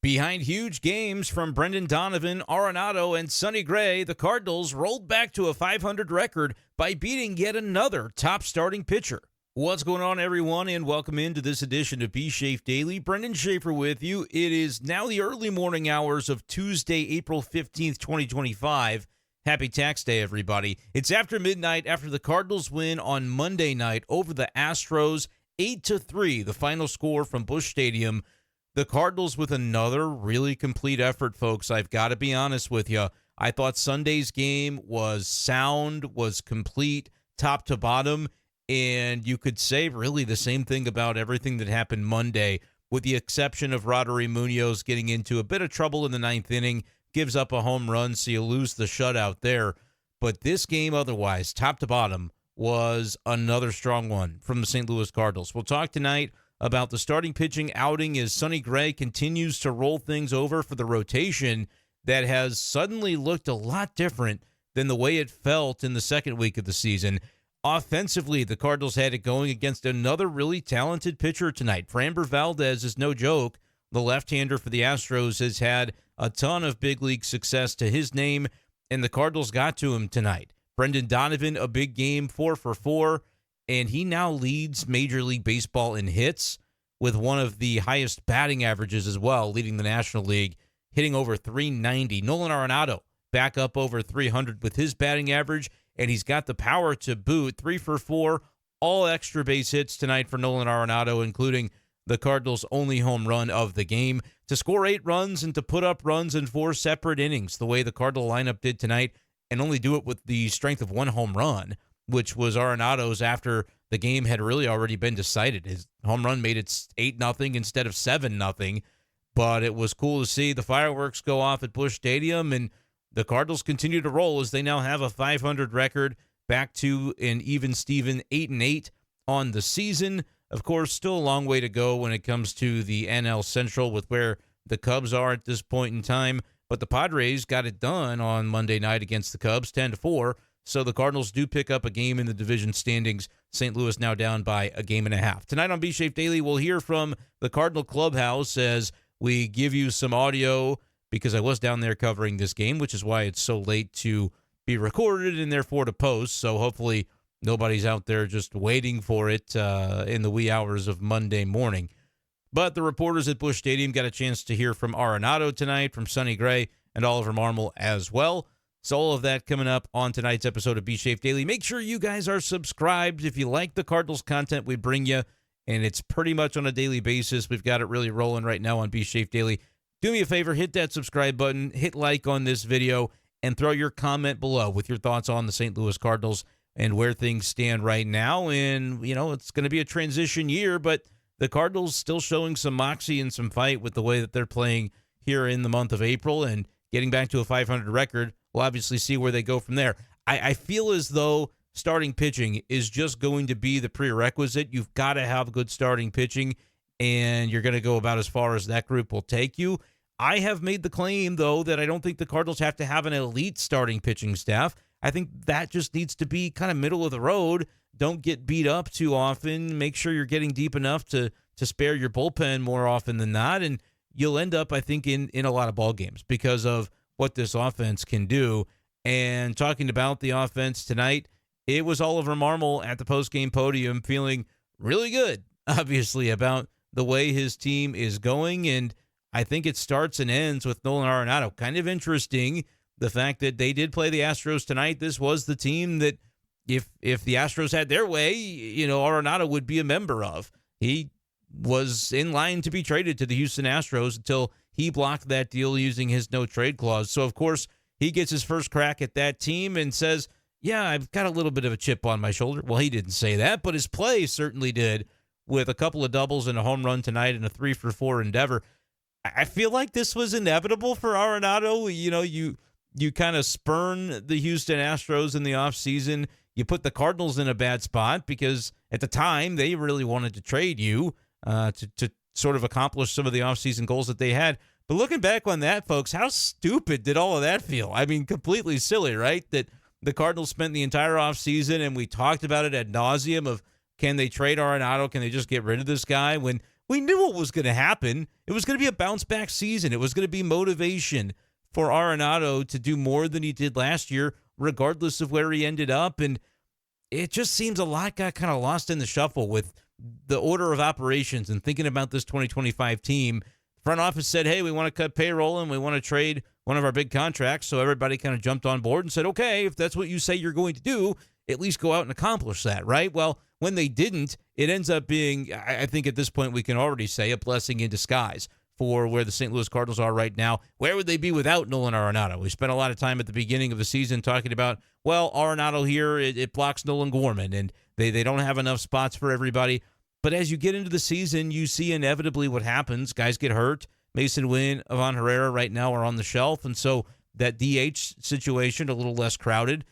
Behind huge games from Brendan Donovan, Arenado, and Sonny Gray, the Cardinals rolled back to a 500 record by beating yet another top starting pitcher. What's going on, everyone, and welcome into this edition of b-schaeff Daily. Brenden Schaeffer with you. It is now the early morning hours of Tuesday, April 15th, 2025. Happy tax day, everybody. It's after midnight after the Cardinals win on Monday night over the Astros, 8-3, the final score from Busch Stadium. The Cardinals with another really complete effort, folks. I've got to be honest with you. I thought Sunday's game was sound, was complete, top to bottom, and you could say really the same thing about everything that happened Monday, with the exception of Roddery Munoz getting into a bit of trouble in the ninth inning, gives up a home run, so you lose the shutout there. But this game otherwise, top to bottom, was another strong one from the St. Louis Cardinals. We'll talk tonight about the starting pitching outing as Sonny Gray continues to roll things over for the rotation that has suddenly looked a lot different than the way it felt in the second week of the season. Offensively, the Cardinals had it going against another really talented pitcher tonight. Framber Valdez is no joke. The left-hander for the Astros has had a ton of big league success to his name, and the Cardinals got to him tonight. Brendan Donovan, a big game, 4 for 4. And he now leads Major League Baseball in hits with one of the highest batting averages as well, leading the National League, hitting over 390. Nola and Arenado back up over 300 with his batting average, and he's got the power to boot. 3 for 4, all extra base hits tonight for Nola and Arenado, including the Cardinals' only home run of the game. To score 8 runs and to put up runs in 4 separate innings, the way the Cardinal lineup did tonight, and only do it with the strength of 1 home run, which was Arenado's after the game had really already been decided. His home run made it 8-0 instead of 7-0, but it was cool to see the fireworks go off at Busch Stadium, and the Cardinals continue to roll as they now have a 500 record, back to an even Steven 8-8 on the season. Of course, still a long way to go when it comes to the NL Central with where the Cubs are at this point in time, but the Padres got it done on Monday night against the Cubs, 10-4. So the Cardinals do pick up a game in the division standings. St. Louis now down by a 1.5 games. Tonight on b-schaeff Daily, we'll hear from the Cardinal clubhouse as we give you some audio, because I was down there covering this game, which is why it's so late to be recorded and therefore to post. So hopefully nobody's out there just waiting for it in the wee hours of Monday morning. But the reporters at Busch Stadium got a chance to hear from Arenado tonight, from Sonny Gray, and Oliver Marmol as well. So all of that coming up on tonight's episode of b-schaeff Daily. Make sure you guys are subscribed if you like the Cardinals content we bring you, and it's pretty much on a daily basis. We've got it really rolling right now on b-schaeff Daily. Do me a favor, hit that subscribe button, hit like on this video, and throw your comment below with your thoughts on the St. Louis Cardinals and where things stand right now. And, you know, it's going to be a transition year, but the Cardinals still showing some moxie and some fight with the way that they're playing here in the month of April and getting back to a 500 record. We'll obviously see where they go from there. I feel as though starting pitching is just going to be the prerequisite. You've got to have good starting pitching, and you're going to go about as far as that group will take you. I have made the claim, though, that I don't think the Cardinals have to have an elite starting pitching staff. I think that just needs to be kind of middle of the road. Don't get beat up too often. Make sure you're getting deep enough to spare your bullpen more often than not, and you'll end up, I think, in a lot of ball games because of what this offense can do. And talking about the offense tonight, it was Oliver Marmol at the postgame podium feeling really good, obviously, about the way his team is going. And I think it starts and ends with Nola and Arenado. Kind of interesting, the fact that they did play the Astros tonight. This was the team that if the Astros had their way, you know, Arenado would be a member of. He was in line to be traded to the Houston Astros until he blocked that deal using his no-trade clause. So, of course, he gets his first crack at that team and says, yeah, I've got a little bit of a chip on my shoulder. Well, he didn't say that, but his play certainly did, with a couple of doubles and a home run tonight and a 3 for 4 endeavor. I feel like this was inevitable for Arenado. You know, you kind of spurn the Houston Astros in the offseason. You put the Cardinals in a bad spot because at the time they really wanted to trade you to sort of accomplish some of the offseason goals that they had. But looking back on that, folks, how stupid did all of that feel? I mean, completely silly, right? That the Cardinals spent the entire offseason, and we talked about it ad nauseum of, can they trade Arenado? Can they just get rid of this guy? When we knew what was going to happen. It was going to be a bounce-back season. It was going to be motivation for Arenado to do more than he did last year, regardless of where he ended up. And it just seems a lot got kind of lost in the shuffle with the order of operations and thinking about this 2025 team. Front office said, hey, we want to cut payroll and we want to trade one of our big contracts. So everybody kind of jumped on board and said, okay, if that's what you say you're going to do, at least go out and accomplish that, right? Well, when they didn't, it ends up being, I think at this point we can already say, a blessing in disguise for where the St. Louis Cardinals are right now. Where would they be without Nolan Arenado? We spent a lot of time at the beginning of the season talking about, well, Arenado here, it blocks Nolan Gorman, and they don't have enough spots for everybody. But as you get into the season, you see inevitably what happens. Guys get hurt. Mason Wynn, Ivan Herrera right now are on the shelf, and so that DH situation, a little less crowded.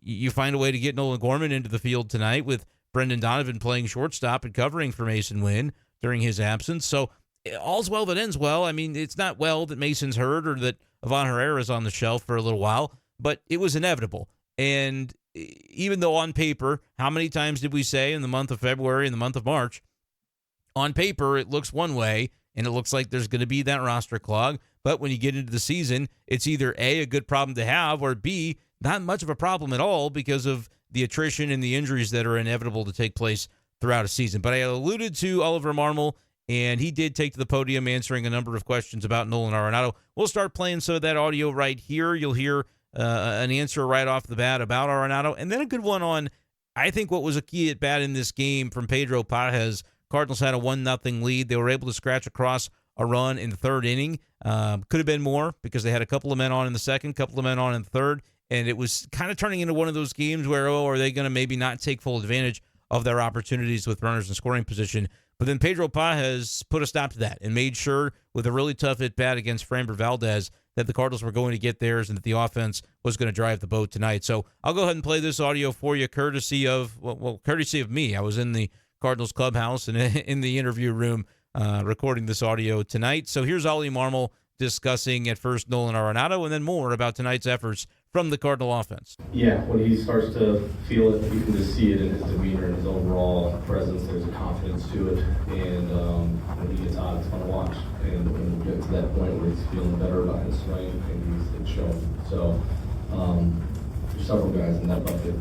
You find a way to get Nolan Gorman into the field tonight with Brendan Donovan playing shortstop and covering for Mason Wynn during his absence. So all's well that ends well. I mean, it's not well that Mason's hurt or that Ivan Herrera's on the shelf for a little while, but it was inevitable. And even though on paper, how many times did we say in the month of February and the month of March, on paper it looks one way and it looks like there's going to be that roster clog, but when you get into the season, it's either A, a good problem to have, or B, not much of a problem at all because of the attrition and the injuries that are inevitable to take place throughout a season. But I alluded to Oliver Marmol, and he did take to the podium answering a number of questions about Nolan Arenado. We'll start playing some of that audio right here. You'll hear an answer right off the bat about Arenado, and then a good one on, I think, what was a key at bat in this game from Pedro Pages. Cardinals had a 1-0 lead. They were able to scratch across a run in the third inning. Could have been more because they had a couple of men on in the second, couple of men on in the third, and it was kind of turning into one of those games where, are they going to maybe not take full advantage of their opportunities with runners in scoring position? But then Pedro Pages put a stop to that and made sure with a really tough at-bat against Framber Valdez that the Cardinals were going to get theirs and that the offense was going to drive the boat tonight. So I'll go ahead and play this audio for you, courtesy of me. I was in the Cardinals clubhouse and in the interview room recording this audio tonight. So here's Ollie Marmol discussing at first Nolan Arenado and then more about tonight's efforts from the Cardinal offense. Yeah, when he starts to feel it, you can just see it in his demeanor and his overall presence. There's a confidence to it, and when he gets hot, it's fun to watch. And when we get to that point where he's feeling better about his swing, and it's showing. So there's several guys in that bucket.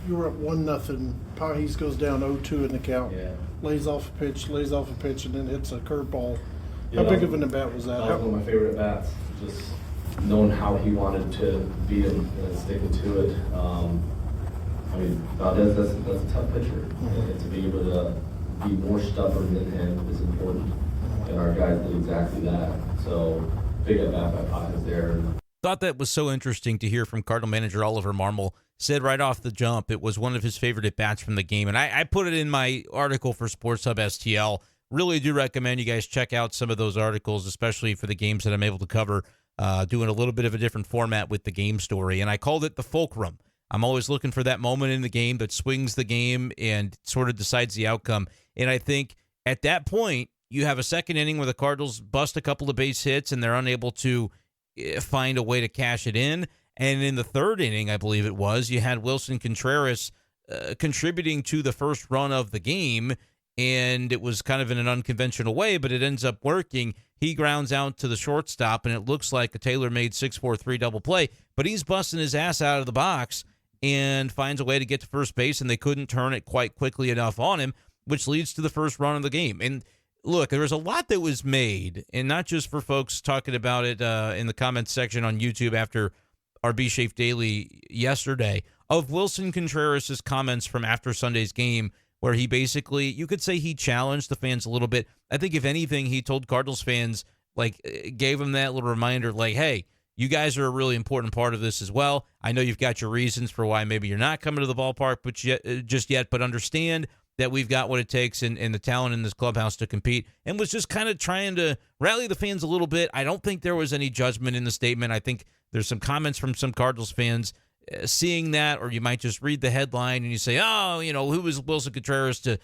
You were up 1-0. Pages goes down 0-2 in the count. Yeah. Lays off a pitch, and then hits a curveball. How big of an at-bat was that? That was one of my favorite at-bats. Just knowing how he wanted to beat him and sticking to it. I mean, Valdez, that's a tough pitcher. And to be able to be more stubborn than him is important. And our guys did exactly that. So, big at-bat by Pages there. Thought that was so interesting to hear from Cardinal manager Oliver Marmol. Said right off the jump it was one of his favorite at-bats from the game. And I put it in my article for Sports Hub STL. Really do recommend you guys check out some of those articles, especially for the games that I'm able to cover, doing a little bit of a different format with the game story. And I called it the fulcrum. I'm always looking for that moment in the game that swings the game and sort of decides the outcome. And I think at that point, you have a second inning where the Cardinals bust a couple of base hits and they're unable to find a way to cash it in. And in the third inning, I believe it was, you had Willson Contreras contributing to the first run of the game, and it was kind of in an unconventional way, but it ends up working. He grounds out to the shortstop, and it looks like a tailor-made 6-4-3 double play, but he's busting his ass out of the box and finds a way to get to first base, and they couldn't turn it quite quickly enough on him, which leads to the first run of the game. And look, there was a lot that was made, and not just for folks talking about it in the comments section on YouTube after our b-schaeff Daily yesterday, of Willson Contreras' comments from after Sunday's game, where he basically, you could say he challenged the fans a little bit. I think if anything, he told Cardinals fans, gave them that little reminder, hey, you guys are a really important part of this as well. I know you've got your reasons for why maybe you're not coming to the ballpark just yet, but understand that we've got what it takes and the talent in this clubhouse to compete, and was just kind of trying to rally the fans a little bit. I don't think there was any judgment in the statement. I think there's some comments from some Cardinals fans seeing that, or you might just read the headline and you say, who is Willson Contreras to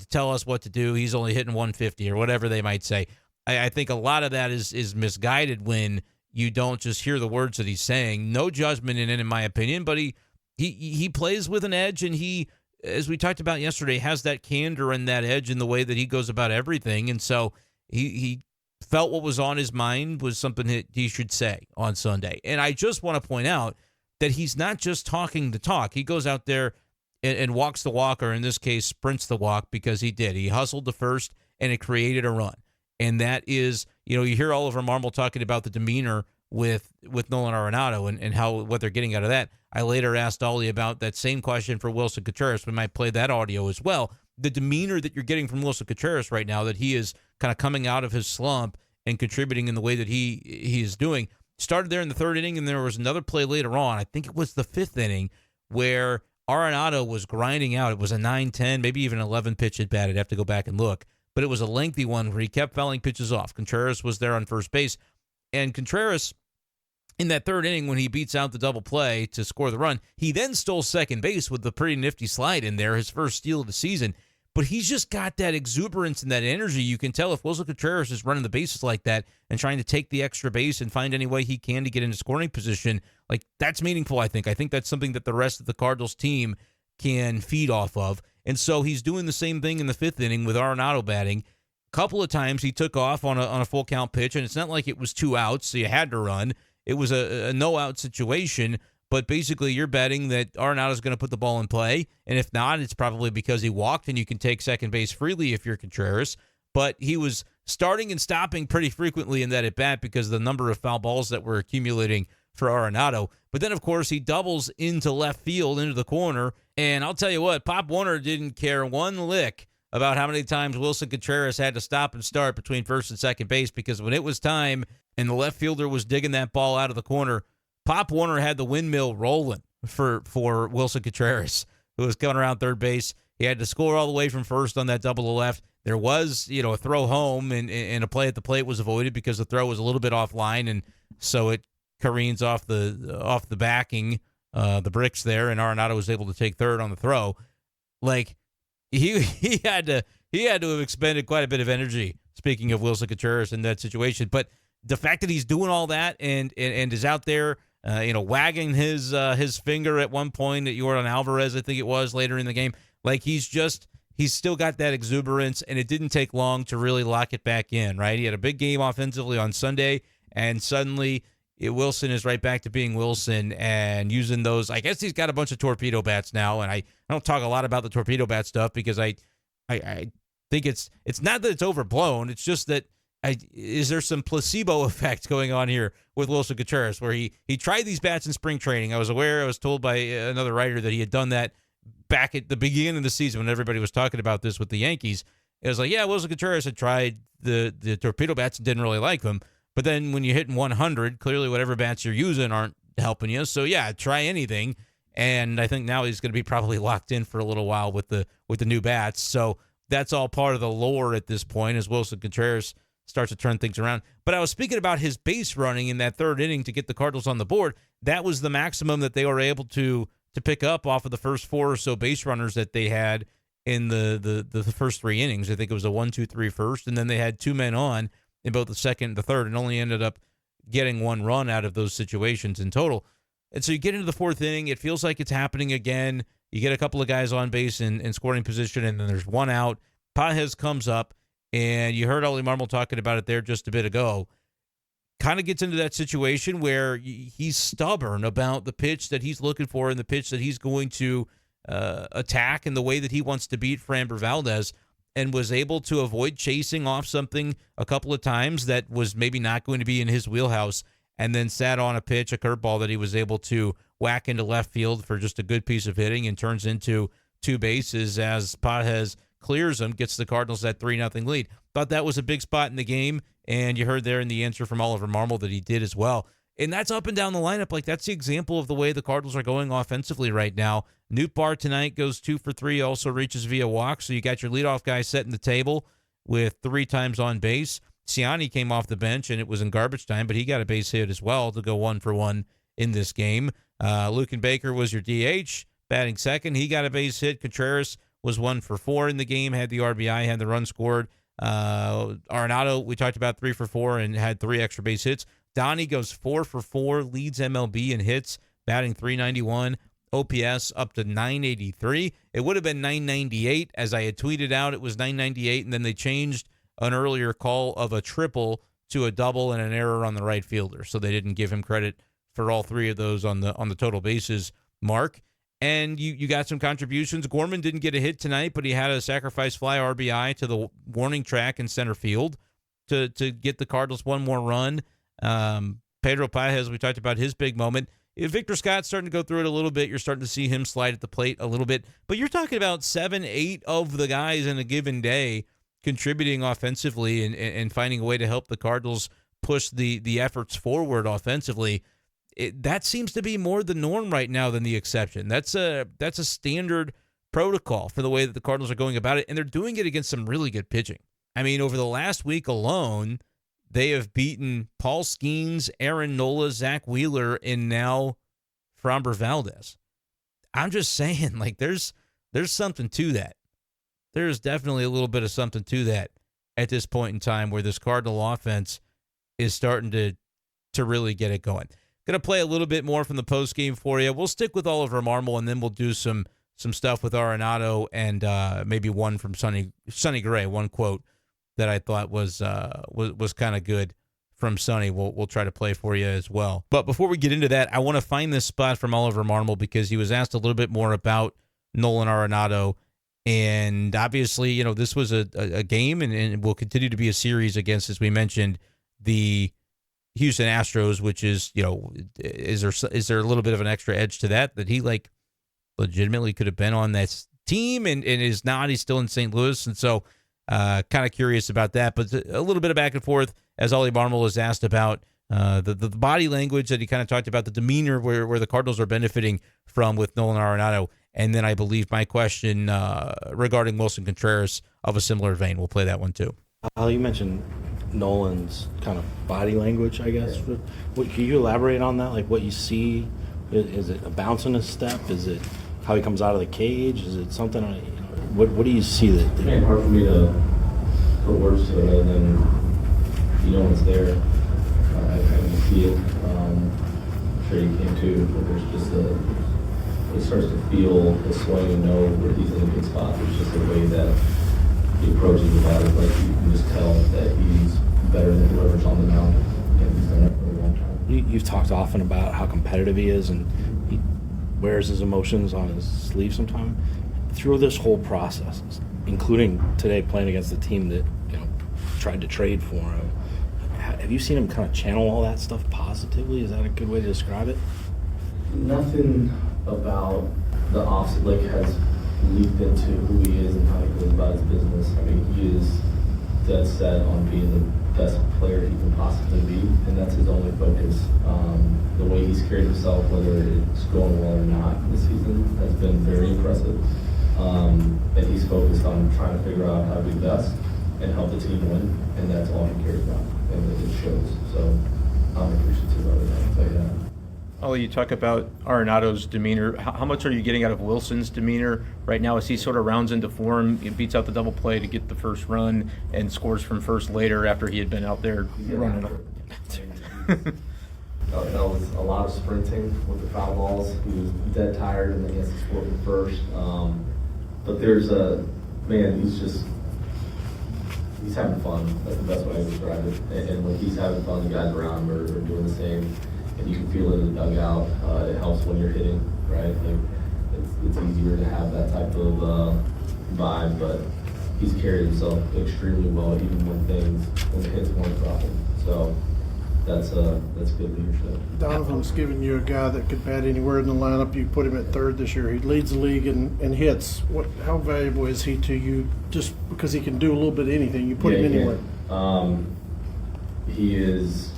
tell us what to do? He's only hitting 150 or whatever they might say. I think a lot of that is misguided when you don't just hear the words that he's saying. No judgment in it, in my opinion, but he plays with an edge, and he as we talked about yesterday, has that candor and that edge in the way that he goes about everything. And so he felt what was on his mind was something that he should say on Sunday. And I just want to point out that he's not just talking the talk. He goes out there and walks the walk, or in this case, sprints the walk, because he did. He hustled the first, and it created a run. And that is, you hear Oliver Marmol talking about the demeanor with Nola and Arenado and how what they're getting out of that. I later asked Ollie about that same question for Willson Contreras. We might play that audio as well. The demeanor that you're getting from Willson Contreras right now, that he is kind of coming out of his slump and contributing in the way that he is doing, started there in the third inning, and there was another play later on. I think it was the fifth inning where Arenado was grinding out. It was a 9-10, maybe even 11 pitch at bat. I'd have to go back and look. But it was a lengthy one where he kept fouling pitches off. Contreras was there on first base. And Contreras, in that third inning, when he beats out the double play to score the run, he then stole second base with the pretty nifty slide in there, his first steal of the season. But he's just got that exuberance and that energy. You can tell if Willson Contreras is running the bases like that and trying to take the extra base and find any way he can to get into scoring position, like, that's meaningful, I think. I think that's something that the rest of the Cardinals team can feed off of. And so he's doing the same thing in the fifth inning with Arenado batting. A couple of times he took off on a full count pitch, and it's not like it was 2 outs, so you had to run. It was a no-out situation, but basically you're betting that Arenado's going to put the ball in play, and if not, it's probably because he walked, and you can take second base freely if you're Contreras. But he was starting and stopping pretty frequently in that at-bat because of the number of foul balls that were accumulating for Arenado. But then, of course, he doubles into left field, into the corner, and I'll tell you what, Pop Warner didn't care one lick about how many times Willson Contreras had to stop and start between first and second base, because when it was time and the left fielder was digging that ball out of the corner, Pop Warner had the windmill rolling for Willson Contreras, who was coming around third base. He had to score all the way from first on that double to left. There was, a throw home, and a play at the plate was avoided because the throw was a little bit offline, and so it careens off the backing, the bricks there, and Arenado was able to take third on the throw. Like, he had to have expended quite a bit of energy, speaking of Willson Contreras, in that situation. But the fact that he's doing all that and is out there, wagging his finger at one point at Yordan Alvarez, I think it was, later in the game, like, he's still got that exuberance, and it didn't take long to really lock it back in, right? He had a big game offensively on Sunday, and suddenly Willson is right back to being Willson and using those. I guess he's got a bunch of torpedo bats now, and I don't talk a lot about the torpedo bat stuff because I think it's not that it's overblown. It's just that is there some placebo effect going on here with Willson Contreras, where he tried these bats in spring training. I was told by another writer that he had done that back at the beginning of the season when everybody was talking about this with the Yankees. It was like, yeah, Willson Contreras had tried the torpedo bats and didn't really like them. But then when you're hitting 100, clearly whatever bats you're using aren't helping you. So, yeah, try anything. And I think now he's going to be probably locked in for a little while with the new bats. So that's all part of the lore at this point as Willson Contreras starts to turn things around. But I was speaking about his base running in that third inning to get the Cardinals on the board. That was the maximum that they were able to pick up off of the first 4 or so base runners that they had in the first 3 innings. I think it was a 1-2-3 first, and then they had 2 men on in both the second and the third, and only ended up getting 1 run out of those situations in total. And so you get into the 4th inning, it feels like it's happening again. You get a couple of guys on base in scoring position, and then there's 1 out. Pages comes up, and you heard Ollie Marmol talking about it there just a bit ago. Kind of gets into that situation where he's stubborn about the pitch that he's looking for and the pitch that he's going to attack and the way that he wants to beat Framber Valdez, and was able to avoid chasing off something a couple of times that was maybe not going to be in his wheelhouse, and then sat on a pitch, a curveball that he was able to whack into left field for just a good piece of hitting, and turns into 2 bases as Pages clears him, gets the Cardinals that 3-0 lead. Thought that was a big spot in the game, and you heard there in the answer from Oliver Marmol that he did as well. And that's up and down the lineup. Like, that's the example of the way the Cardinals are going offensively right now. Nootbaar tonight goes 2 for 3, also reaches via walk. So you got your leadoff guy setting the table with 3 times on base. Ciani came off the bench, and it was in garbage time, but he got a base hit as well to go 1 for 1 in this game. Luken Baker was your DH, batting second. He got a base hit. Contreras was 1 for 4 in the game, had the RBI, had the run scored. Arenado, we talked about 3 for 4 and had 3 extra base hits. Donnie goes 4 for 4, leads MLB in hits, batting .391. OPS up to 983. It would have been 998. As I had tweeted out, it was 998, and then they changed an earlier call of a triple to a double and an error on the right fielder. So they didn't give him credit for all three of those on the total bases mark. And you got some contributions. Gorman didn't get a hit tonight, but he had a sacrifice fly RBI to the warning track in center field to get the Cardinals one more run. Pedro Paez, we talked about his big moment. Victor Scott's starting to go through it a little bit. You're starting to see him slide at the plate a little bit. But you're talking about 7, 8 of the guys in a given day contributing offensively and finding a way to help the Cardinals push the efforts forward offensively. That seems to be more the norm right now than the exception. That's a standard protocol for the way that the Cardinals are going about it, and they're doing it against some really good pitching. I mean, over the last week alone, they have beaten Paul Skenes, Nola, Zack Wheeler, and now Framber Valdez. I'm just saying, like, there's something to that. There's definitely a little bit of something to that at this point in time where this Cardinal offense is starting to really get it going. Going to play a little bit more from the postgame for you. We'll stick with Oliver Marmol, and then we'll do some stuff with Arenado and maybe one from Sonny Gray, one quote that I thought was kind of good from Sonny. We'll try to play for you as well. But before we get into that, I want to find this spot from Oliver Marmol because he was asked a little bit more about Nolan Arenado. And obviously, this was a game and will continue to be a series against, as we mentioned, the Houston Astros, which is, is there a little bit of an extra edge to that he legitimately could have been on that team and is not. He's still in St. Louis. And so kind of curious about that, but a little bit of back and forth as Ollie Marmol was asked about the body language that he kind of talked about, the demeanor where the Cardinals are benefiting from with Nolan Arenado. And then I believe my question regarding Willson Contreras of a similar vein. We'll play that one too. You mentioned Nolan's kind of body language, I guess. Can you elaborate on that? Like what you see? Is it a bounce in his step? Is it how he comes out of the cage? Is it something? What do you see that? It's hard for me to put words to it other than it's there. I can see it. I'm sure you can too. But there's just it starts to feel the swing and know where he's in a good spot. It's just the way that he approaches the batter. Like you can just tell that he's better than whoever's on the mound, and he's done it for a long time. You've talked often about how competitive he is, and he wears his emotions on his sleeve sometimes. Through this whole process, including today playing against the team that tried to trade for him, have you seen him kind of channel all that stuff positively? Is that a good way to describe it? Nothing about the offset has leaked into who he is and how he goes about his business. I mean, he is dead set on being the best player he can possibly be, and that's his only focus. The way he's carried himself, whether it's going well or not this season, has been very impressive. And he's focused on trying to figure out how to be best and help the team win, and that's all he cares about, and it shows. So I'm appreciative of it, I'll tell you that. Ollie, you talk about Arenado's demeanor. How much are you getting out of Wilson's demeanor right now as he sort of rounds into form, beats out the double play to get the first run, and scores from first later after he had been out there running up? That was a lot of sprinting with the foul balls. He was dead tired, and then he has to score from first. But there's he's having fun. That's the best way to describe it. And when he's having fun, the guys around him are doing the same. And you can feel it in the dugout. It helps when you're hitting, right? Like it's easier to have that type of vibe, but he's carried himself extremely well, even when the hits weren't dropping. So that's good leadership. Donovan's giving you a guy that could bat anywhere in the lineup. You put him at third this year. He leads the league in hits. How valuable is he to you? Just because he can do a little bit of anything, you put him anywhere. He is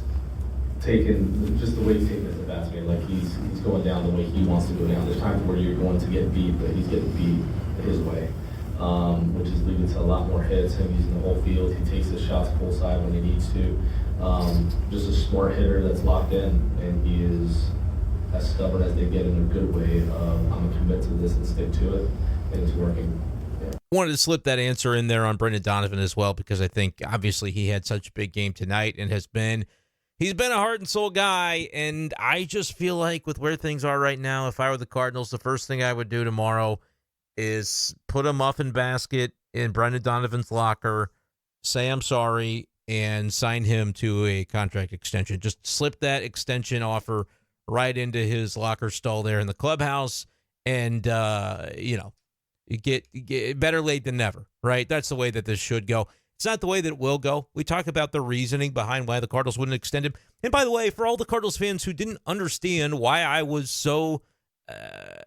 taking just the way he's taking it as a batsman. Like he's going down the way he wants to go down. There's times where you're going to get beat, but he's getting beat his way, which is leading to a lot more hits. Him using the whole field. He takes his shots full side when he needs to. Just a smart hitter that's locked in, and he is as stubborn as they get in a good way. I'm going to commit to this and stick to it, and it's working. Yeah. Wanted to slip that answer in there on Brenden Donovan as well, because I think obviously he had such a big game tonight and has been he's been a heart and soul guy, and I just feel like with where things are right now, if I were the Cardinals, the first thing I would do tomorrow is put a muffin basket in Brendan Donovan's locker, say I'm sorry, and sign him to a contract extension. Just slip that extension offer right into his locker stall there in the clubhouse, and get better late than never, right? That's the way that this should go. It's not the way that it will go. We talk about the reasoning behind why the Cardinals wouldn't extend him. And by the way, for all the Cardinals fans who didn't understand why I was so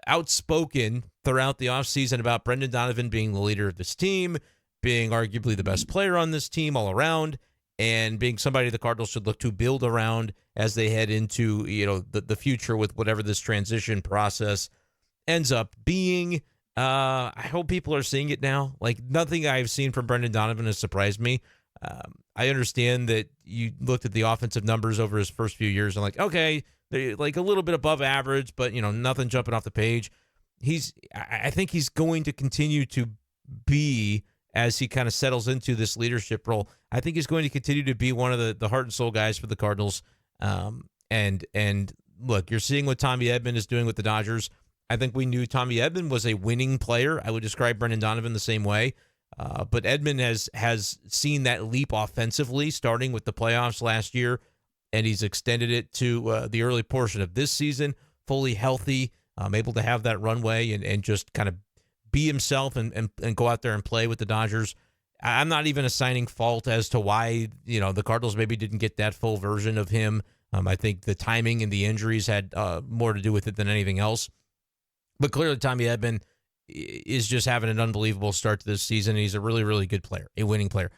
outspoken throughout the offseason about Brendan Donovan being the leader of this team, being arguably the best player on this team all around, and being somebody the Cardinals should look to build around as they head into the future with whatever this transition process ends up being. I hope people are seeing it now. Like, nothing I've seen from Brendan Donovan has surprised me. I understand that you looked at the offensive numbers over his first few years and like, okay, they're like a little bit above average, but nothing jumping off the page. I think he's going to continue to be, as he kind of settles into this leadership role, I think he's going to continue to be one of the heart and soul guys for the Cardinals. And look, you're seeing what Tommy Edman is doing with the Dodgers. I think we knew Tommy Edman was a winning player. I would describe Brendan Donovan the same way. But Edman has seen that leap offensively, starting with the playoffs last year, and he's extended it to the early portion of this season, fully healthy, able to have that runway and just kind of be himself and go out there and play with the Dodgers. I'm not even assigning fault as to why the Cardinals maybe didn't get that full version of him. I think the timing and the injuries had more to do with it than anything else. But clearly, Tommy Edman is just having an unbelievable start to this season. He's a really, really good player, a winning player.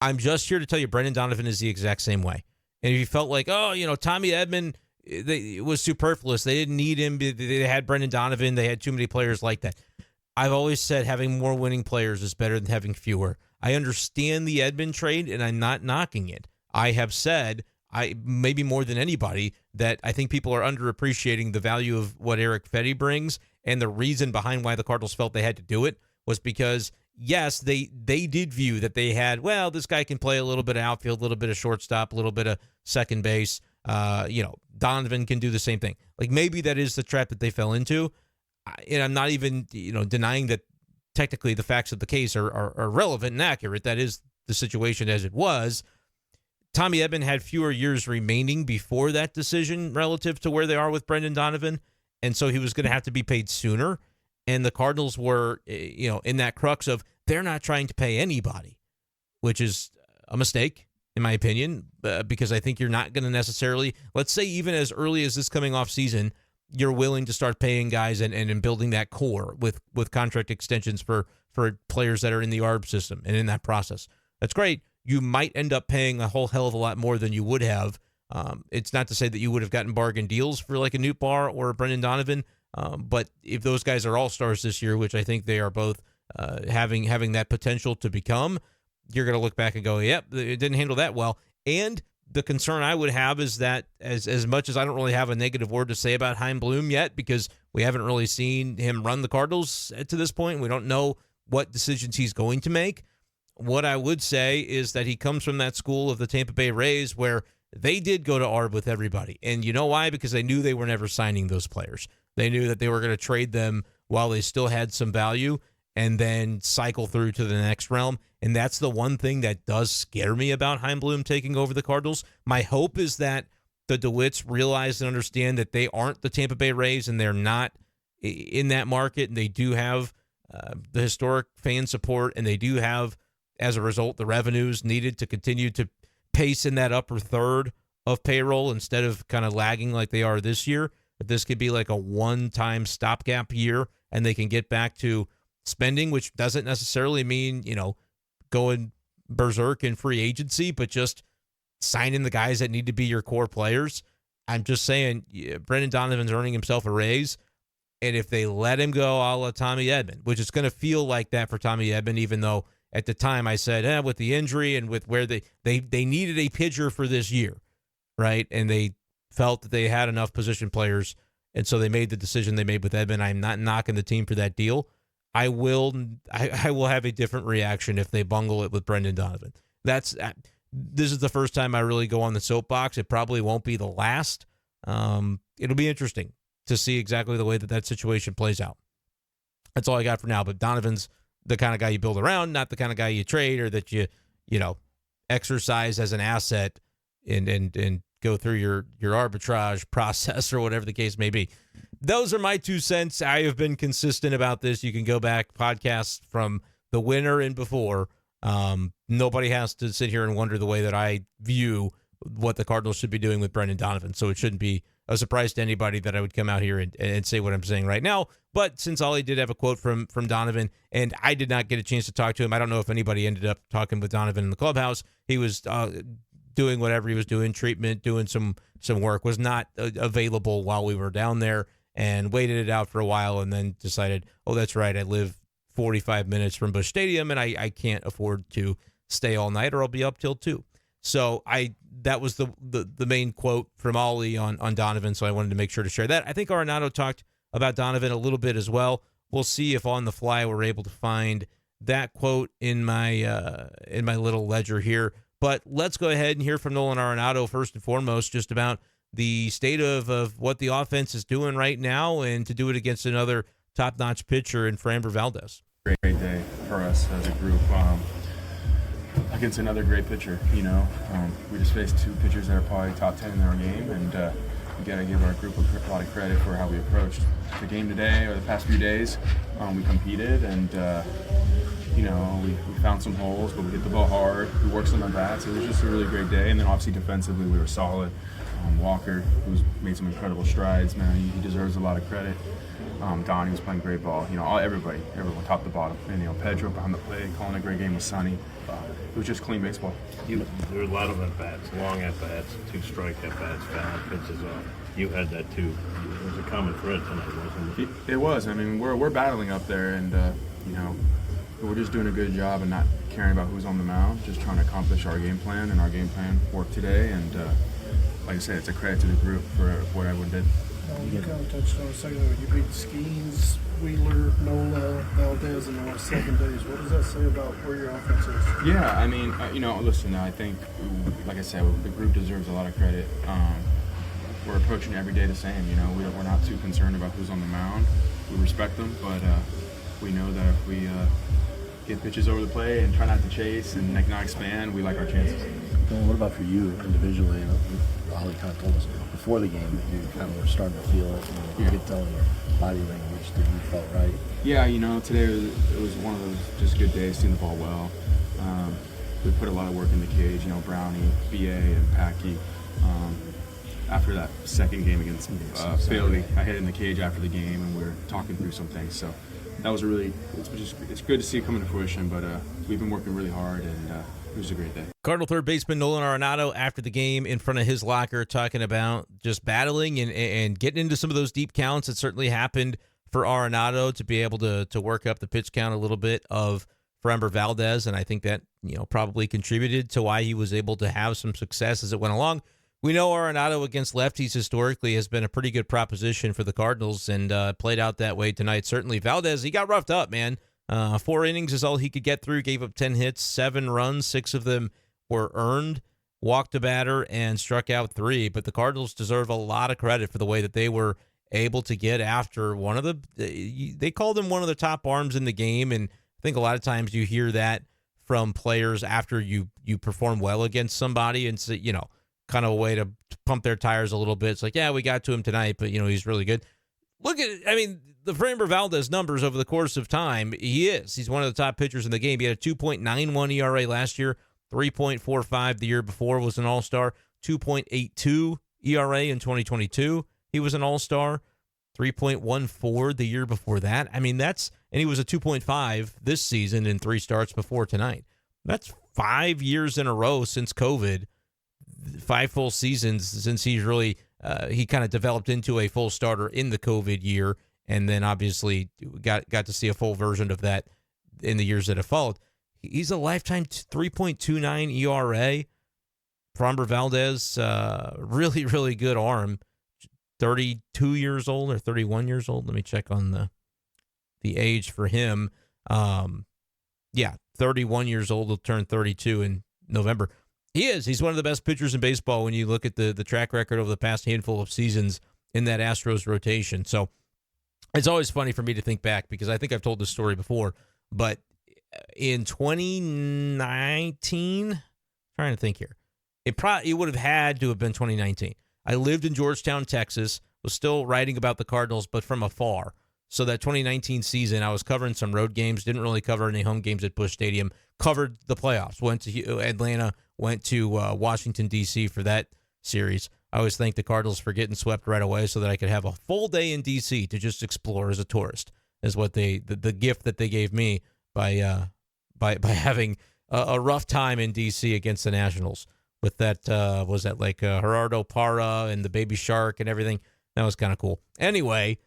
I'm just here to tell you, Brendan Donovan is the exact same way. And if you felt like, Tommy Edman it was superfluous, they didn't need him, they had Brendan Donovan, they had too many players like that. I've always said having more winning players is better than having fewer. I understand the Edman trade, and I'm not knocking it. I have said, maybe more than anybody, that I think people are underappreciating the value of what Eric Fetty brings. And the reason behind why the Cardinals felt they had to do it was because, yes, they did view that they had, well, this guy can play a little bit of outfield, a little bit of shortstop, a little bit of second base. Donovan can do the same thing. Like, maybe that is the trap that they fell into. And I'm not even, denying that technically the facts of the case are relevant and accurate. That is the situation as it was. Tommy Edman had fewer years remaining before that decision relative to where they are with Brendan Donovan. And so he was going to have to be paid sooner. And the Cardinals were, in that crux of they're not trying to pay anybody, which is a mistake, in my opinion, because I think you're not going to necessarily, let's say even as early as this coming off season, you're willing to start paying guys and building that core with contract extensions for players that are in the ARB system and in that process. That's great. You might end up paying a whole hell of a lot more than you would have. It's not to say that you would have gotten bargain deals for like a Newt Barr or a Brendan Donovan, but if those guys are all-stars this year, which I think they are both having that potential to become, you're going to look back and go, yep, it didn't handle that well. And the concern I would have is that as much as I don't really have a negative word to say about Chaim Bloom yet, because we haven't really seen him run the Cardinals to this point, we don't know what decisions he's going to make. What I would say is that he comes from that school of the Tampa Bay Rays where they did go to ARB with everybody. And you know why? Because they knew they were never signing those players. They knew that they were going to trade them while they still had some value and then cycle through to the next realm. And that's the one thing that does scare me about Chaim Bloom taking over the Cardinals. My hope is that the DeWitts realize and understand that they aren't the Tampa Bay Rays and they're not in that market. And they do have the historic fan support, and they do have, as a result, the revenues needed to continue to pace in that upper third of payroll instead of kind of lagging like they are this year. But this could be like a one-time stopgap year, and they can get back to spending, which doesn't necessarily mean, going berserk in free agency, but just signing the guys that need to be your core players. I'm just saying, Brendan Donovan's earning himself a raise, and if they let him go a la Tommy Edman, which is going to feel like that for Tommy Edman, even though at the time I said, with the injury and with where they needed a pitcher for this year, right? And they felt that they had enough position players, and so they made the decision they made with Edman. I'm not knocking the team for that deal. I will have a different reaction if they bungle it with Brendan Donovan. this is the first time I really go on the soapbox. It probably won't be the last. It'll be interesting to see exactly the way that situation plays out. That's all I got for now. But Donovan's the kind of guy you build around, not the kind of guy you trade or that you exercise as an asset and go through your arbitrage process or whatever the case may be. Those are my 2 cents. I have been consistent about this. You can go back podcasts from the winter and before. Nobody has to sit here and wonder the way that I view what the Cardinals should be doing with Brendan Donovan. So it shouldn't be a surprise to anybody that I would come out here and say what I'm saying right now. But since Ollie did have a quote from Donovan, and I did not get a chance to talk to him, I don't know if anybody ended up talking with Donovan in the clubhouse. He was doing whatever he was doing, treatment, doing some work, was not available while we were down there, and waited it out for a while and then decided, oh, that's right, I live 45 minutes from Busch Stadium and I can't afford to stay all night or I'll be up till 2. So that was the main quote from Ollie on Donovan, so I wanted to make sure to share that. I think Arenado talked about Donovan a little bit as well. We'll see if on the fly we're able to find that quote in my little ledger here. But let's go ahead and hear from Nola and Arenado first and foremost, just about the state of what the offense is doing right now, and to do it against another top-notch pitcher in Framber Valdez. Great day for us as a group against another great pitcher. We just faced 2 pitchers that are probably top 10 in their game, and we got to give our group a lot of credit for how we approached the game today or the past few days. We competed, and we found some holes, but we hit the ball hard. We worked some at bats. It was just a really great day, and then obviously defensively we were solid. Walker, who's made some incredible strides, man, he deserves a lot of credit. Donnie was playing great ball. Everyone top to bottom. And Pedro behind the plate, calling a great game with Sonny. It was just clean baseball. There were a lot of at-bats, long at-bats, 2 strike at-bats, foul pitches off. You had that too. It was a common thread tonight, wasn't it? It was. I mean, we're battling up there, and we're just doing a good job and not caring about who's on the mound, just trying to accomplish our game plan, and our game plan worked today. And like I said, it's a credit to the group for what everyone did. You kind of touched on a second ago. You beat Skenes, Wheeler, Nola, Valdez in the last 7 days. What does that say about where your offense is? Yeah, I mean, listen, I think, like I said, the group deserves a lot of credit. We're approaching every day the same. We're not too concerned about who's on the mound. We respect them, but we know that if we get pitches over the plate and try not to chase and not expand, we like our chances. What about for you individually? Ollie kind of told us before the game that you kind of were starting to feel it. You could tell in your body language that you felt right. Yeah, today it was one of those just good days, seeing the ball well. We put a lot of work in the cage. Brownie, BA, and Packy. After that second game against Philly, I hit in the cage after the game, and we were talking through some things. So that was it's good to see it come into fruition. But we've been working really hard, and it was a great day. Cardinal third baseman Nola and Arenado after the game in front of his locker talking about just battling and getting into some of those deep counts. It certainly happened for Arenado to be able to work up the pitch count a little bit of Framber Valdez, and I think that probably contributed to why he was able to have some success as it went along. We know Arenado against lefties historically has been a pretty good proposition for the Cardinals, and played out that way tonight. Certainly Valdez, he got roughed up, man. 4 innings is all he could get through, gave up 10 hits, 7 runs, 6 of them were earned, walked a batter, and struck out 3. But the Cardinals deserve a lot of credit for the way that they were able to get after one of they called him one of the top arms in the game, and I think a lot of times you hear that from players after you perform well against somebody, and so, kind of a way to pump their tires a little bit. It's like, yeah, we got to him tonight, but he's really good. Look at it. I mean, the Framber Valdez numbers over the course of time, he's one of the top pitchers in the game. He had a 2.91 ERA last year, 3.45 the year before, was an all-star, 2.82 ERA in 2022. He was an all-star, 3.14 the year before that. I mean, and he was a 2.5 this season in 3 starts before tonight. That's 5 years in a row since COVID, 5 full seasons since he's really he kind of developed into a full starter in the COVID year, and then obviously got to see a full version of that in the years that have followed. He's a lifetime 3.29 ERA. Framber Valdez, really, really good arm. 32 years old or 31 years old. Let me check on the age for him. 31 years old. He'll turn 32 in November. He is. He's one of the best pitchers in baseball when you look at the track record over the past handful of seasons in that Astros rotation. So it's always funny for me to think back because I think I've told this story before, but in 2019, trying to think here, it would have had to have been 2019. I lived in Georgetown, Texas, was still writing about the Cardinals, but from afar. So that 2019 season, I was covering some road games, didn't really cover any home games at Busch Stadium, covered the playoffs, went to Atlanta, went to Washington, D.C. for that series. I always thank the Cardinals for getting swept right away so that I could have a full day in D.C. to just explore as a tourist, is what the gift that they gave me by having a rough time in D.C. against the Nationals with that, was that like Gerardo Parra and the Baby Shark and everything. That was kind of cool. Anyway,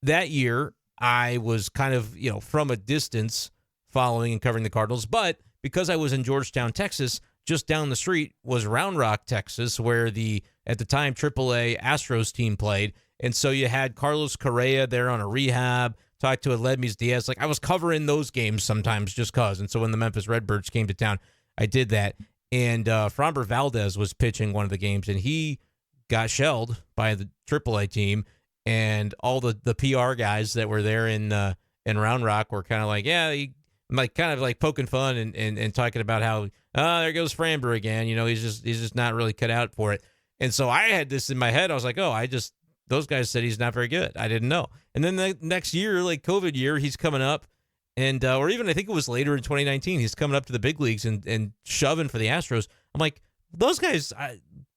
that year I was kind of, from a distance following and covering the Cardinals, but because I was in Georgetown, Texas, just down the street was Round Rock, Texas, where at the time, AAA Astros team played. And so you had Carlos Correa there on a rehab, talked to Aledmys Diaz. Like, I was covering those games sometimes just cause. And so when the Memphis Redbirds came to town, I did that. And Framber Valdez was pitching one of the games, and he got shelled by the AAA team. And all the PR guys that were there in Round Rock were kind of like, yeah, kind of poking fun and talking about how, there goes Framber again. He's just not really cut out for it. And so I had this in my head. I was like, those guys said he's not very good. I didn't know. And then the next year, like COVID year, he's coming up, and or even I think it was later in 2019, he's coming up to the big leagues and shoving for the Astros. I'm like, those guys,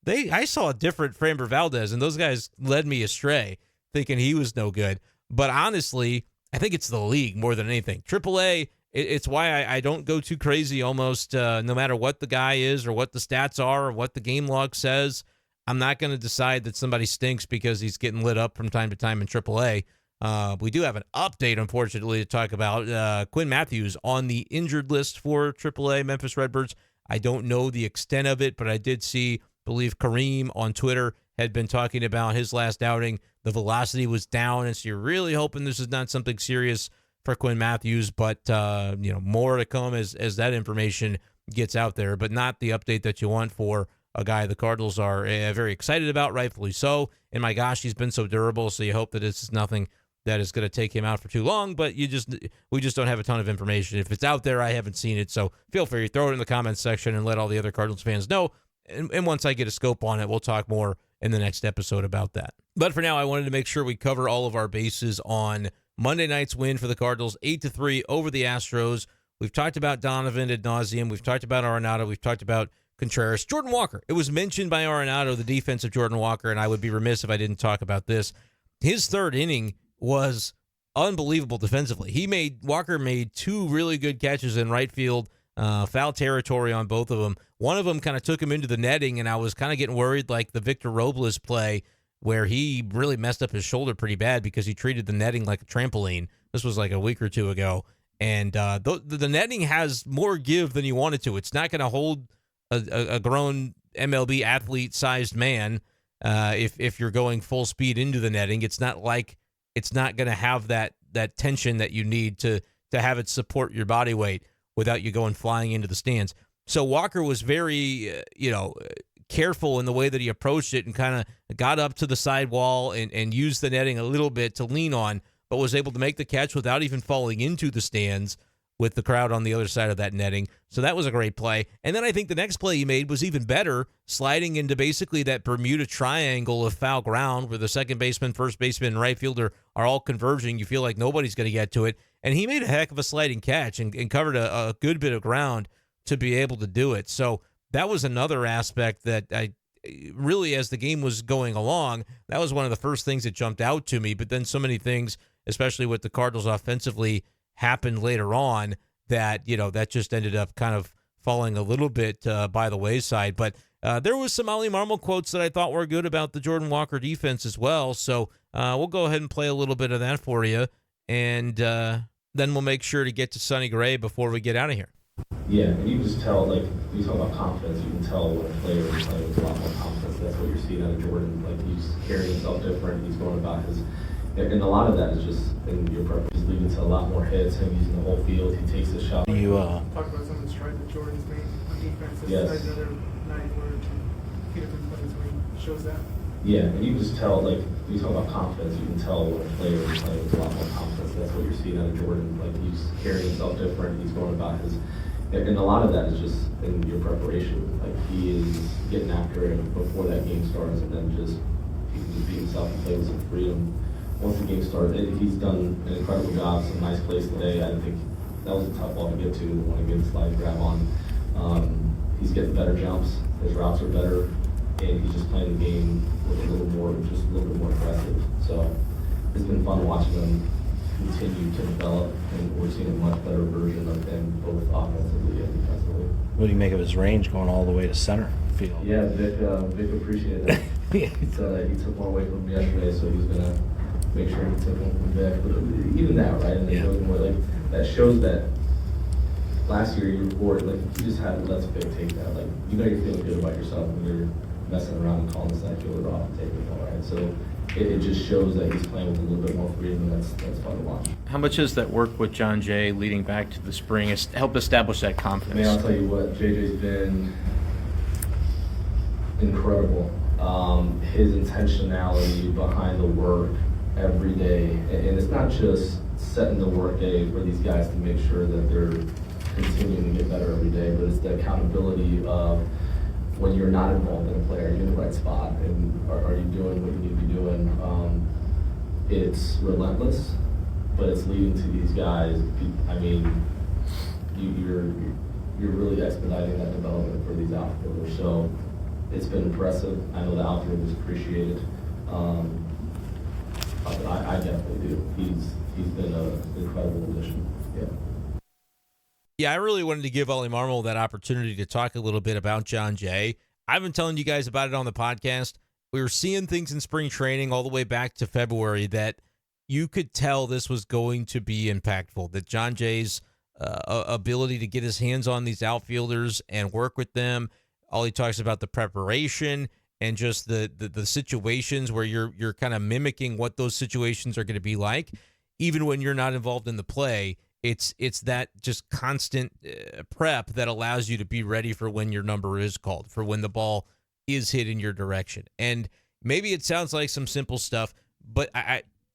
I saw a different Framber Valdez, and those guys led me astray, thinking he was no good. But honestly, I think it's the league more than anything. AAA, it's why I don't go too crazy almost no matter what the guy is or what the stats are or what the game log says. I'm not going to decide that somebody stinks because he's getting lit up from time to time in AAA. We do have an update, unfortunately, to talk about. Quinn Matthews on the injured list for AAA Memphis Redbirds. I don't know the extent of it, but I did believe Kareem on Twitter had been talking about his last outing. The velocity was down, and so you're really hoping this is not something serious for Quinn Matthews, but more to come as that information gets out there, but not the update that you want for a guy the Cardinals are very excited about, rightfully so. And my gosh, he's been so durable, so you hope that this is nothing that is going to take him out for too long, but we just don't have a ton of information. If it's out there, I haven't seen it, so feel free to throw it in the comments section and let all the other Cardinals fans know. And once I get a scope on it, we'll talk more in the next episode about that. But for now, I wanted to make sure we cover all of our bases on Monday night's win for the Cardinals, 8-3 over the Astros. We've talked about Donovan ad nauseum. We've talked about Arenado. We've talked about Contreras. Jordan Walker. It was mentioned by Arenado, the defense of Jordan Walker, and I would be remiss if I didn't talk about this. His third inning was unbelievable defensively. Walker made two really good catches in right field, foul territory on both of them. One of them kind of took him into the netting, and I was kind of getting worried, like the Victor Robles play where he really messed up his shoulder pretty bad because he treated the netting like a trampoline. This was like a week or two ago. And the netting has more give than you want it to. It's not going to hold a grown MLB athlete-sized man if you're going full speed into the netting. It's not going to have that tension that you need to have it support your body weight without you going flying into the stands. So Walker was very, careful in the way that he approached it and kind of got up to the sidewall and used the netting a little bit to lean on, but was able to make the catch without even falling into the stands with the crowd on the other side of that netting. So that was a great play. And then I think the next play he made was even better, sliding into basically that Bermuda Triangle of foul ground where the second baseman, first baseman, and right fielder are all converging. You feel like nobody's going to get to it. And he made a heck of a sliding catch and covered a good bit of ground to be able to do it. So that was another aspect that I really, as the game was going along, that was one of the first things that jumped out to me. But then so many things, especially with the Cardinals offensively, happened later on that, that just ended up kind of falling a little bit by the wayside. But there was some Ollie Marmol quotes that I thought were good about the Jordan Walker defense as well. So we'll go ahead and play a little bit of that for you. And then we'll make sure to get to Sonny Gray before we get out of here. Yeah, and you can just tell, like, you talk about confidence, you can tell when a player is playing with a lot more confidence. That's what you're seeing out of Jordan. Like, he's carrying himself different. He's going about his, and a lot of that is just, and you're probably just leading to a lot more hits, him using the whole field. He takes the shot. You talk about some of the strides that Jordan's made on defense. Yes. Another night where he different plays where he shows that. Yeah, and you can just tell, like, when you talk about confidence, you can tell when a player is playing with a lot more confidence. That's what you're seeing out of Jordan. Like, he's carrying himself different. He's going about his, and a lot of that is just in your preparation. Like, he is getting after it before that game starts, and then just, he can just be himself and play with some freedom. Once the game started, he's done an incredible job, some nice plays today. I think that was a tough ball to get to, the one to get the slide grab on. He's getting better jumps, his routes are better, and he's just playing the game with a little more, just a little bit more aggressive. So it's been fun watching him continue to develop, and we're seeing a much better version of him both offensively and defensively. What do you make of his range going all the way to center field? Yeah, Vic appreciated that. He said he took more away from him yesterday, so he was going to make sure he took one from Vic. But even that, right? And yeah. More, like, that shows that last year you reported, like, you just had let's Vic take that. Like, you know you're feeling good about yourself when you're messing around and calling the side fielder off and taking the ball, right? So it just shows that he's playing with a little bit more freedom, and that's fun to watch. How much has that work with Jon Jay leading back to the spring has helped establish that confidence? I mean, I'll tell you what, JJ's been incredible. His intentionality behind the work every day, and it's not just setting the work day for these guys to make sure that they're continuing to get better every day, but it's the accountability of when you're not involved in a play, are you in the right spot, and are you doing what you need to be doing? It's relentless, but it's leading to these guys. I mean, you're really expediting that development for these outfielders. So it's been impressive. I know the outfielders appreciate it. I definitely do. He's been an incredible addition. Yeah. Yeah, I really wanted to give Ollie Marmol that opportunity to talk a little bit about Jon Jay. I've been telling you guys about it on the podcast. We were seeing things in spring training all the way back to February that you could tell this was going to be impactful, that Jon Jay's ability to get his hands on these outfielders and work with them. Ollie talks about the preparation and just the situations where you're kind of mimicking what those situations are going to be like, even when you're not involved in the play. It's that just constant prep that allows you to be ready for when your number is called, for when the ball is hit in your direction. And maybe it sounds like some simple stuff, but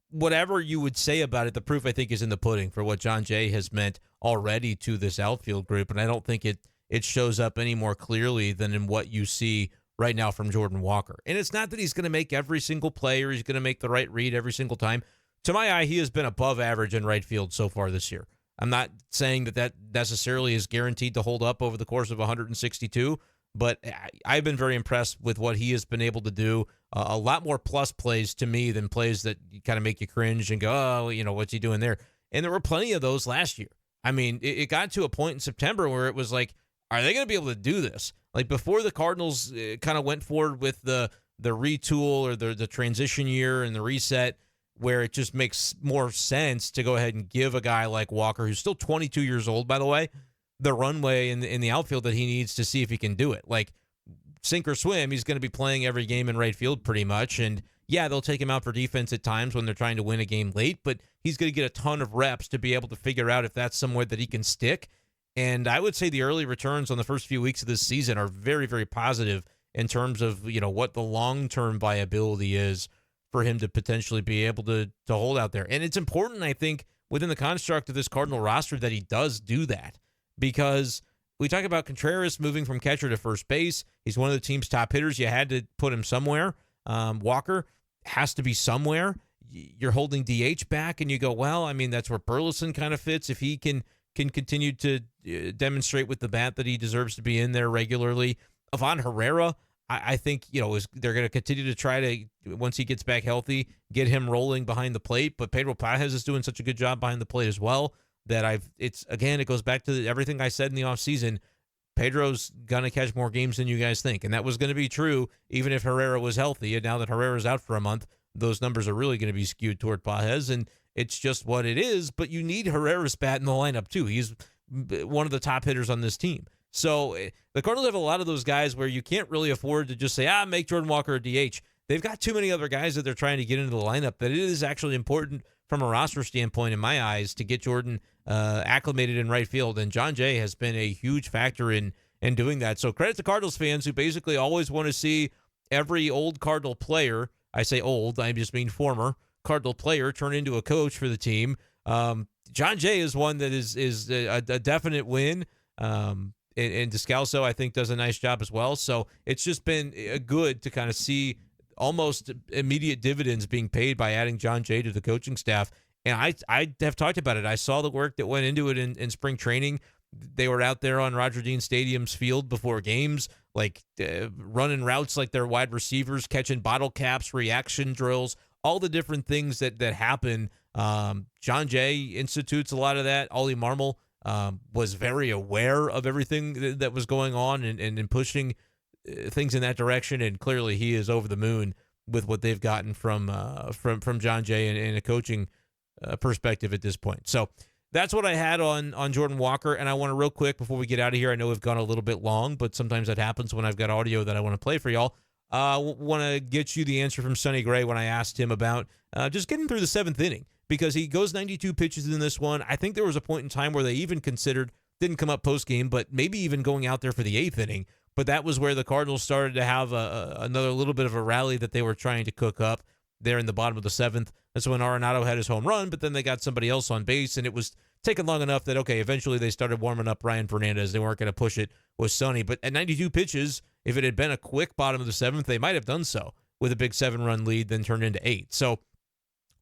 whatever you would say about it, the proof, I think, is in the pudding for what Jon Jay has meant already to this outfield group. And I don't think it shows up any more clearly than in what you see right now from Jordan Walker. And it's not that he's going to make every single play or he's going to make the right read every single time. To my eye, he has been above average in right field so far this year. I'm not saying that necessarily is guaranteed to hold up over the course of 162, but I've been very impressed with what he has been able to do. A lot more plus plays to me than plays that kind of make you cringe and go, oh, what's he doing there? And there were plenty of those last year. I mean, it got to a point in September where it was like, are they going to be able to do this? Like before the Cardinals kind of went forward with the retool or the transition year and the reset, where it just makes more sense to go ahead and give a guy like Walker, who's still 22 years old, by the way, the runway in the outfield that he needs to see if he can do it. Like, sink or swim, he's going to be playing every game in right field pretty much. And, yeah, they'll take him out for defense at times when they're trying to win a game late, but he's going to get a ton of reps to be able to figure out if that's somewhere that he can stick. And I would say the early returns on the first few weeks of this season are very, very positive in terms of, what the long-term viability is for him to potentially be able to hold out there. And it's important, I think, within the construct of this Cardinal roster that he does do that, because we talk about Contreras moving from catcher to first base. He's one of the team's top hitters. You had to put him somewhere. Walker has to be somewhere. You're holding DH back, and you go, well, I mean, that's where Burleson kind of fits. If he can continue to demonstrate with the bat that he deserves to be in there regularly. Ivan Herrera, I think, they're going to continue to try to, once he gets back healthy, get him rolling behind the plate. But Pedro Pagés is doing such a good job behind the plate as well that it goes back to everything I said in the offseason. Pedro's going to catch more games than you guys think. And that was going to be true even if Herrera was healthy. And now that Herrera's out for a month, those numbers are really going to be skewed toward Pagés. And it's just what it is. But you need Herrera's bat in the lineup too. He's one of the top hitters on this team. So the Cardinals have a lot of those guys where you can't really afford to just say, make Jordan Walker a DH. They've got too many other guys that they're trying to get into the lineup that it is actually important from a roster standpoint, in my eyes, to get Jordan acclimated in right field. And Jon Jay has been a huge factor in and doing that. So credit to Cardinals fans who basically always want to see every old Cardinal player, I say old, I just mean former Cardinal player, turn into a coach for the team. Jon Jay is one that is a definite win. And Descalso, I think, does a nice job as well. So it's just been good to kind of see almost immediate dividends being paid by adding Jon Jay to the coaching staff. And I have talked about it. I saw the work that went into it in spring training. They were out there on Roger Dean Stadium's field before games, like running routes like their wide receivers, catching bottle caps, reaction drills, all the different things that happen. Jon Jay institutes a lot of that. Ollie Marmol was very aware of everything that was going on and pushing things in that direction. And clearly he is over the moon with what they've gotten from Jon Jay in a coaching perspective at this point. So that's what I had on Jordan Walker. And I want to real quick before we get out of here, I know we've gone a little bit long, but sometimes that happens when I've got audio that I want to play for y'all. Want to get you the answer from Sonny Gray when I asked him about just getting through the seventh inning, because he goes 92 pitches in this one. I think there was a point in time where they even considered, didn't come up post game, but maybe even going out there for the eighth inning. But that was where the Cardinals started to have another little bit of a rally that they were trying to cook up there in the bottom of the seventh. That's when Arenado had his home run, but then they got somebody else on base, and it was taking long enough that, okay, eventually they started warming up Ryan Fernandez. They weren't going to push it with Sonny. But at 92 pitches, if it had been a quick bottom of the seventh, they might have done so with a big 7-run lead, then turned into 8. So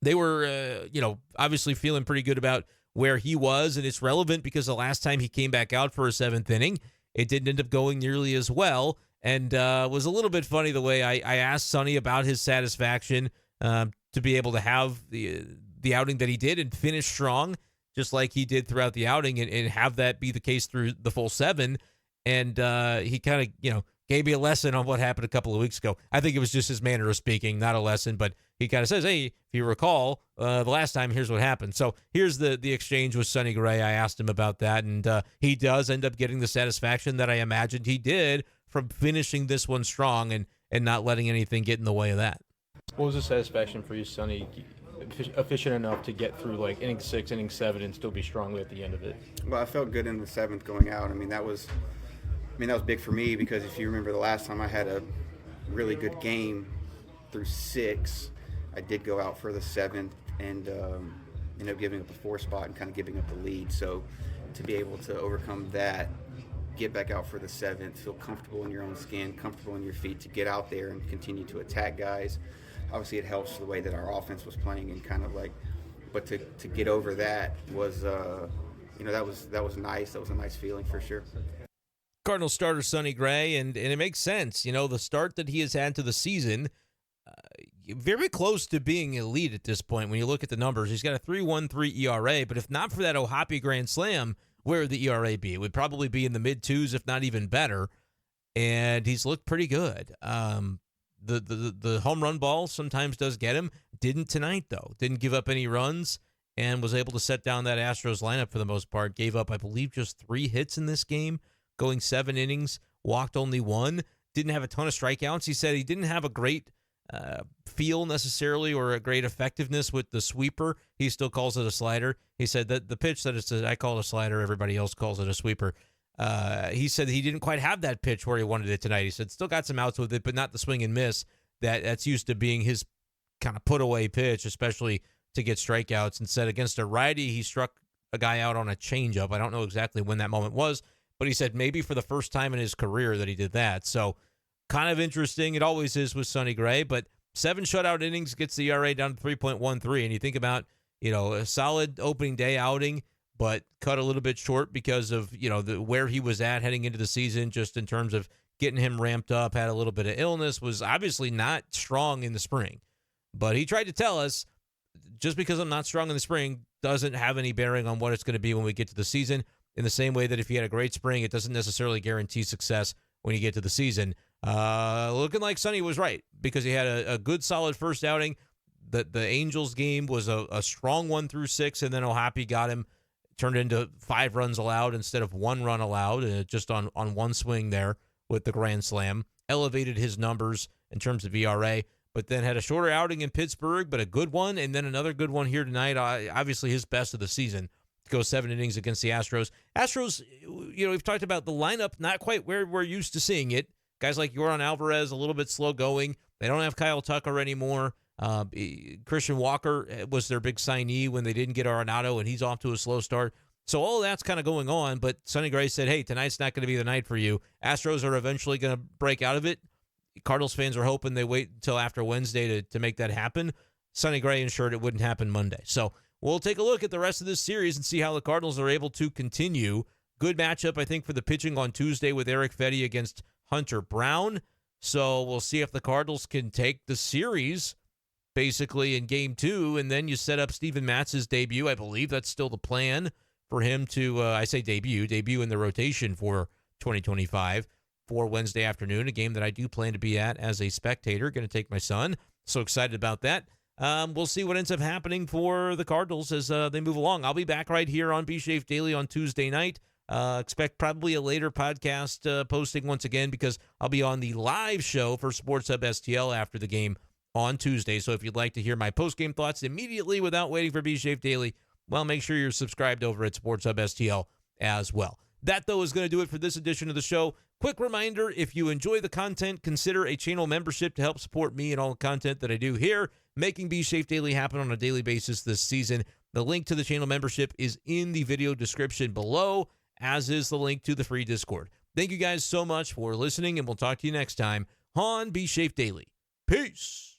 they were, obviously feeling pretty good about where he was, and it's relevant because the last time he came back out for a seventh inning, it didn't end up going nearly as well, and was a little bit funny the way I asked Sonny about his satisfaction to be able to have the outing that he did and finish strong, just like he did throughout the outing, and have that be the case through the full 7. And he kind of, gave me a lesson on what happened a couple of weeks ago. I think it was just his manner of speaking, not a lesson, but he kind of says, hey, if you recall, the last time, here's what happened. So here's the exchange with Sonny Gray. I asked him about that, and he does end up getting the satisfaction that I imagined he did from finishing this one strong and not letting anything get in the way of that. What was the satisfaction for you, Sonny, efficient enough to get through like inning 6, inning 7, and still be strongly at the end of it? Well, I felt good in the 7th going out. That was big for me, because if you remember the last time I had a really good game through 6, I did go out for the 7th and ended up giving up the 4 spot and kind of giving up the lead. So to be able to overcome that, get back out for the 7th, feel comfortable in your own skin, comfortable in your feet to get out there and continue to attack guys. Obviously, it helps the way that our offense was playing and kind of like, but to get over that was, that was nice. That was a nice feeling for sure. Cardinals starter Sonny Gray, and it makes sense. The start that he has had to the season, very close to being elite at this point. When you look at the numbers, he's got a 3.13 ERA, but if not for that Ohapi grand slam, where would the ERA be? It would probably be in the mid-2s, if not even better, and he's looked pretty good. The home run ball sometimes does get him. Didn't tonight, though. Didn't give up any runs and was able to set down that Astros lineup for the most part. Gave up, I believe, just 3 hits in this game, going 7 innings, walked only 1. Didn't have a ton of strikeouts. He said he didn't have a great feel necessarily or a great effectiveness with the sweeper. He still calls it a slider. He said that the pitch that I call it a slider, everybody else calls it a sweeper. He said he didn't quite have that pitch where he wanted it tonight. He said still got some outs with it, but not the swing and miss that's used to being his kind of put away pitch, especially to get strikeouts. And said against a righty, he struck a guy out on a changeup. I don't know exactly when that moment was, but he said maybe for the first time in his career that he did that. So kind of interesting. It always is with Sonny Gray, but 7 shutout innings gets the ERA down to 3.13. And you think about, a solid opening day outing, but cut a little bit short because of, where he was at heading into the season, just in terms of getting him ramped up, had a little bit of illness, was obviously not strong in the spring. But he tried to tell us, just because I'm not strong in the spring doesn't have any bearing on what it's going to be when we get to the season, in the same way that if you had a great spring, it doesn't necessarily guarantee success when you get to the season. Looking like Sonny was right, because he had a good, solid first outing. The Angels game was a strong 1 through 6, and then Ohapi got him, turned into 5 runs allowed instead of 1 run allowed, just on one swing there with the grand slam. Elevated his numbers in terms of ERA, but then had a shorter outing in Pittsburgh, but a good one, and then another good one here tonight. Obviously his best of the season go 7 innings against the Astros. Astros, we've talked about the lineup, not quite where we're used to seeing it. Guys like Yordan Alvarez, a little bit slow going. They don't have Kyle Tucker anymore. Christian Walker was their big signee when they didn't get Arenado, and he's off to a slow start. So all that's kind of going on, but Sonny Gray said, hey, tonight's not going to be the night for you. Astros are eventually going to break out of it. Cardinals fans are hoping they wait until after Wednesday to make that happen. Sonny Gray ensured it wouldn't happen Monday. So we'll take a look at the rest of this series and see how the Cardinals are able to continue. Good matchup, I think, for the pitching on Tuesday with Eric Fedde against Hunter Brown. So we'll see if the Cardinals can take the series basically in Game 2, and then you set up Steven Matz's debut. I believe that's still the plan for him to, I say debut in the rotation for 2025 for Wednesday afternoon, a game that I do plan to be at as a spectator. Going to take my son. So excited about that. We'll see what ends up happening for the Cardinals as they move along. I'll be back right here on B-Schaeff Daily on Tuesday night. Expect probably a later podcast posting once again because I'll be on the live show for Sports Hub STL after the game on Tuesday. So if you'd like to hear my post-game thoughts immediately without waiting for B-Schaeff Daily, well, make sure you're subscribed over at Sports Hub STL as well. That, though, is going to do it for this edition of the show. Quick reminder, if you enjoy the content, consider a channel membership to help support me and all the content that I do here, making B-Schaeff Daily happen on a daily basis this season. The link to the channel membership is in the video description below, as is the link to the free Discord. Thank you guys so much for listening, and we'll talk to you next time on B-Schaeff Daily. Peace!